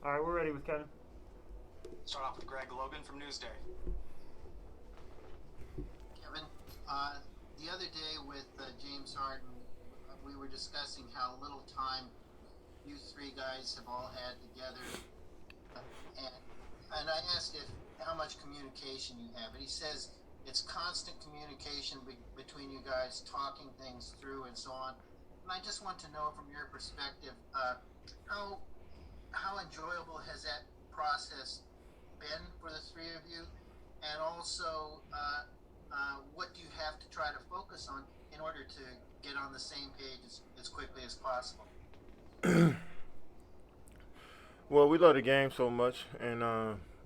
All right, we're ready with Kevin. Start off with Greg Logan from Newsday. Kevin, the other day with James Harden, we were discussing how little time you three guys have all had together, and I asked if how much communication you have, and he says it's constant communication between you guys, talking things through and so on. And I just want to know from your perspective, how enjoyable has that process been for the three of you, and also what do you have to try to focus on in order to get on the same page as quickly as possible? Well, we love the game so much, and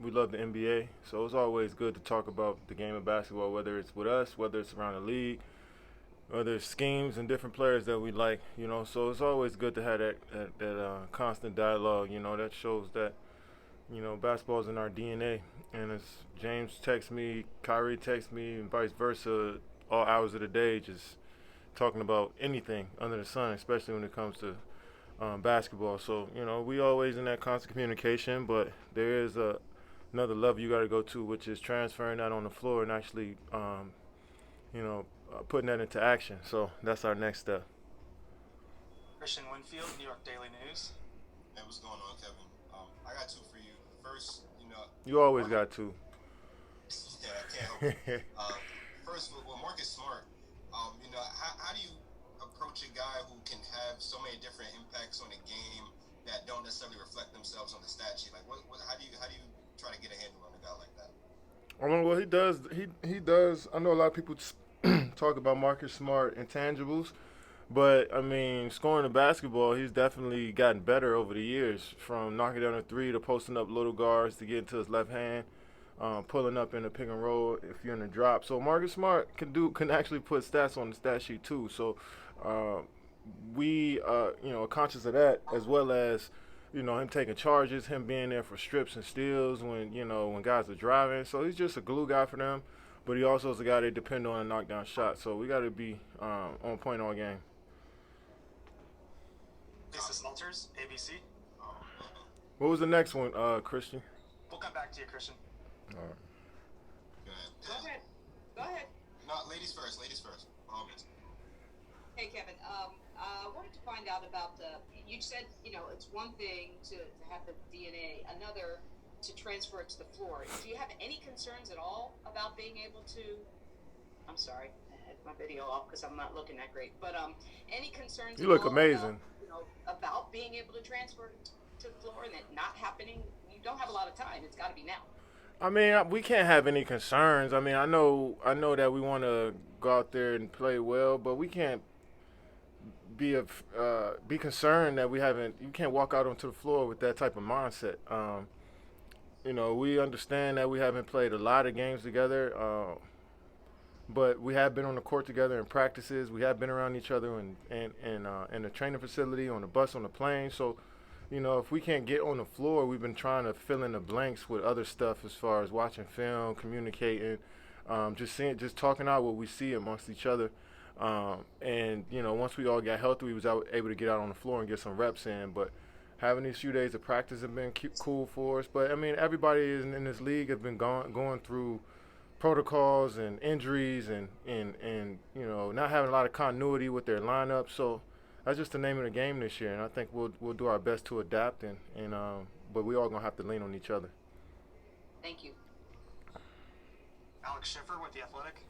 we love the NBA. So it's always good to talk about the game of basketball, whether it's with us, whether it's around the league, whether it's schemes and different players that we like. So it's always good to have that constant dialogue. That shows that basketball's in our DNA. And as James texts me, Kyrie texts me, and vice versa, all hours of the day, just talking about anything under the sun, especially when it comes to basketball. So we always in that constant communication, but there is another level you got to go to, which is transferring that on the floor and actually, putting that into action. So that's our next step. Christian Winfield, New York Daily News. Hey, what's going on, Kevin? I got two for you. First, You always got two. yeah, I can't help it. First, with Marcus Smart, how do you approach a guy who can have so many different impacts on the game that don't necessarily reflect themselves on the stat sheet? Like, how do you try to get a handle on a guy like that? I don't know what he does. He does. I know a lot of people talk about Marcus Smart intangibles, but I mean, scoring the basketball, he's definitely gotten better over the years. From knocking down a three to posting up little guards to getting to his left hand, pulling up in the pick and roll if you're in the drop. So Marcus Smart can actually put stats on the stat sheet too. So we are conscious of that, as well as him taking charges, him being there for strips and steals when guys are driving. So he's just a glue guy for them, but he also is a guy they depend on a knockdown shot. So we got to be on point all game. This is Salters, ABC. What was the next one, Christian? We'll come back to you, Christian. All right. Go Go ahead. Go ahead. No, ladies first. Ladies first. Always. Hey, Kevin. I wanted to find out about you said, it's one thing to have the DNA, another to transfer it to the floor. Do you have any concerns at all about being able to, I'm sorry, I had my video off because I'm not looking that great, but any concerns You at look all amazing. about being able to transfer to the floor and it not happening? You don't have a lot of time. It's got to be now. I mean, we can't have any concerns. I mean, I know that we want to go out there and play well, but we can't be concerned that you can't walk out onto the floor with that type of mindset. We understand that we haven't played a lot of games together, but we have been on the court together in practices. We have been around each other in the training facility, on the bus, on the plane. So, if we can't get on the floor, we've been trying to fill in the blanks with other stuff as far as watching film, communicating, just talking out what we see amongst each other. Once we all got healthy, we was able to get out on the floor and get some reps in. But having these few days of practice have been cool for us. But I mean, everybody in this league have been going through protocols and injuries and not having a lot of continuity with their lineup. So that's just the name of the game this year. And I think we'll do our best to adapt but we all gonna have to lean on each other. Thank you. Alex Schiffer with The Athletic.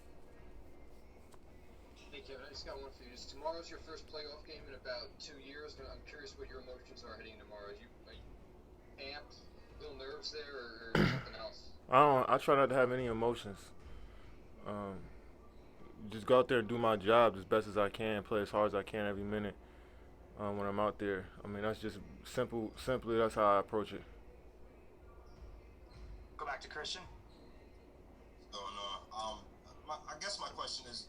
Hey Kevin, I just got one for you. Tomorrow's your first playoff game in about 2 years. I'm curious what your emotions are heading tomorrow. Are you amped, little nerves there, or something else? I try not to have any emotions. Just go out there and do my job as best as I can, play as hard as I can every minute when I'm out there. I mean, that's just simply that's how I approach it. Go back to Christian. What's going on? I guess my question is,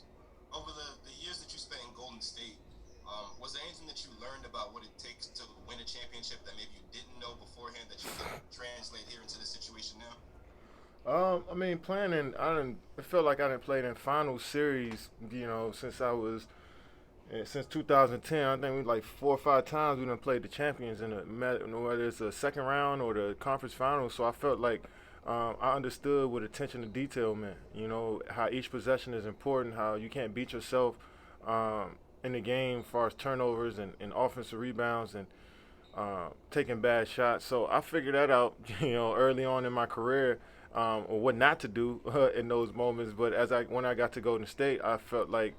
over the years that you spent in Golden State, was there anything that you learned about what it takes to win a championship that maybe you didn't know beforehand that you can translate here into this situation now? I mean, it felt like I didn't play in finals series, since I was And since 2010, I think we like 4 or 5 times we done played the champions in whether it's a second round or the conference finals. So I felt like I understood what attention to detail meant. You know, how each possession is important, how you can't beat yourself in the game as far as turnovers and offensive rebounds and taking bad shots. So I figured that out, early on in my career, or what not to do in those moments. But when I got to Golden State, I felt like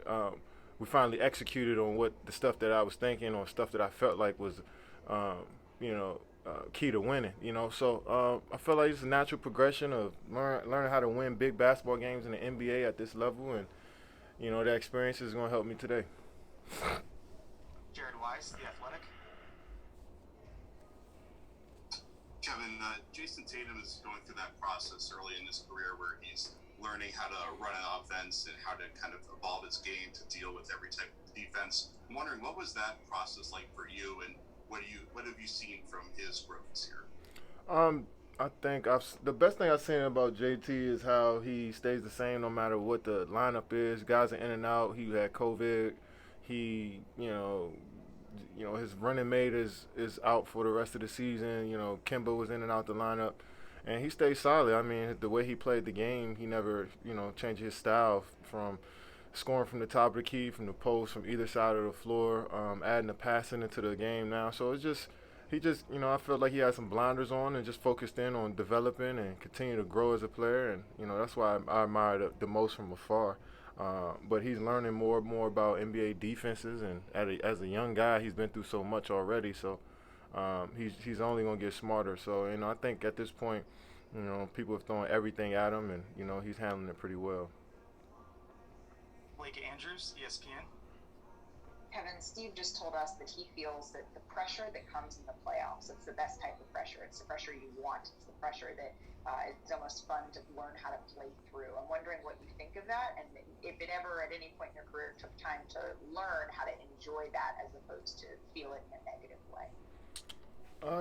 we finally executed on what the stuff that I was thinking or stuff that I felt like was, key to winning. So I felt like it's a natural progression of learning how to win big basketball games in the NBA at this level, and that experience is going to help me today. Jared Wise, The Athletic. Kevin, Jason Tatum is going through that process early in his career where he's learning how to run an offense and how to kind of evolve his game to deal with every type of defense. I'm wondering, what was that process like for you, and what have you seen from his growth this year? I think the best thing I've seen about JT is how he stays the same no matter what the lineup is. Guys are in and out. He had COVID. He, his running mate is out for the rest of the season. Kimba was in and out the lineup, and he stayed solid. I mean, the way he played the game, he never, changed his style from scoring from the top of the key, from the post, from either side of the floor, adding the passing into the game now. So he just, I felt like he had some blinders on and just focused in on developing and continue to grow as a player. And, that's why I admire the most from afar. But he's learning more and more about NBA defenses, and as a young guy, he's been through so much already. So he's only going to get smarter. So, I think at this point, people have thrown everything at him, and, he's handling it pretty well. Blake Andrews, ESPN. Kevin, Steve just told us that he feels that the pressure that comes in the playoffs, it's the best type of pressure. It's the pressure you want. It's the pressure that it's almost fun to learn how to play through. I'm wondering what you think of that, and if it ever at any point in your career took time to learn how to enjoy that as opposed to feel it in a negative way.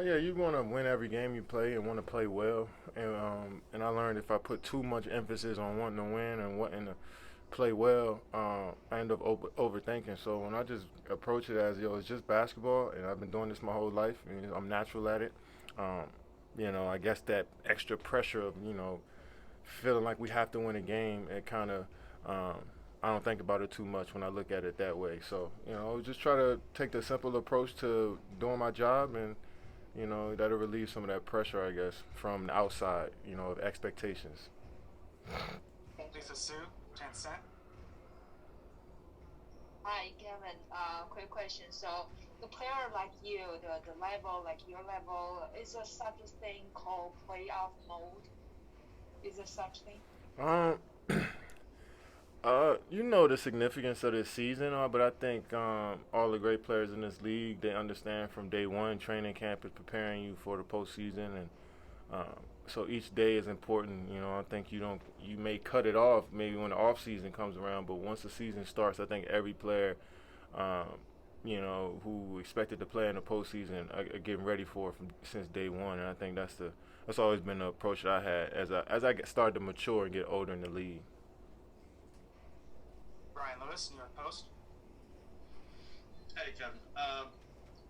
Yeah, you want to win every game you play and want to play well. And I learned if I put too much emphasis on wanting to win and wanting to play well, I end up overthinking. So when I just approach it as, it's just basketball, and I've been doing this my whole life, and I'm natural at it. I guess that extra pressure of, feeling like we have to win a game, it kind of, I don't think about it too much when I look at it that way. So, just try to take the simple approach to doing my job, and, that'll relieve some of that pressure, I guess, from the outside, of expectations. Lisa Sue, 10 Cent. Hi, Kevin. Quick question. So, the player like you, the level, like your level, is there such a thing called playoff mode? Is there such thing? The significance of this season, but I think all the great players in this league, they understand from day one, training camp is preparing you for the postseason, and so each day is important. I think you may cut it off maybe when the off season comes around, but once the season starts, I think every player, who expected to play in the postseason are getting ready for it since day one, and I think that's always been the approach that I had as I started to mature and get older in the league. Brian Lewis, New York Post. Hey, Kevin.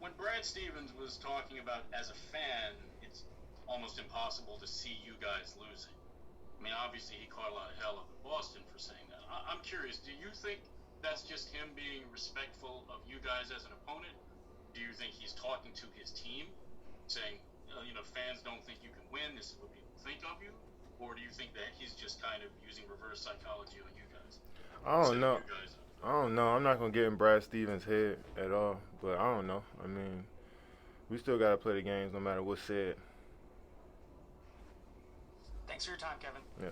When Brad Stevens was talking about as a fan, it's almost impossible to see you guys losing. I mean, obviously he caught a lot of hell up in Boston for saying that. I'm curious, do you think that's just him being respectful of you guys as an opponent? Do you think he's talking to his team, saying, fans don't think you can win, this is what people think of you? Or do you think that he's just kind of using reverse psychology on you guys? I don't know. I'm not going to get in Brad Stevens' head at all, but I don't know. I mean, we still got to play the games no matter what's said. Thanks for your time, Kevin. Yeah.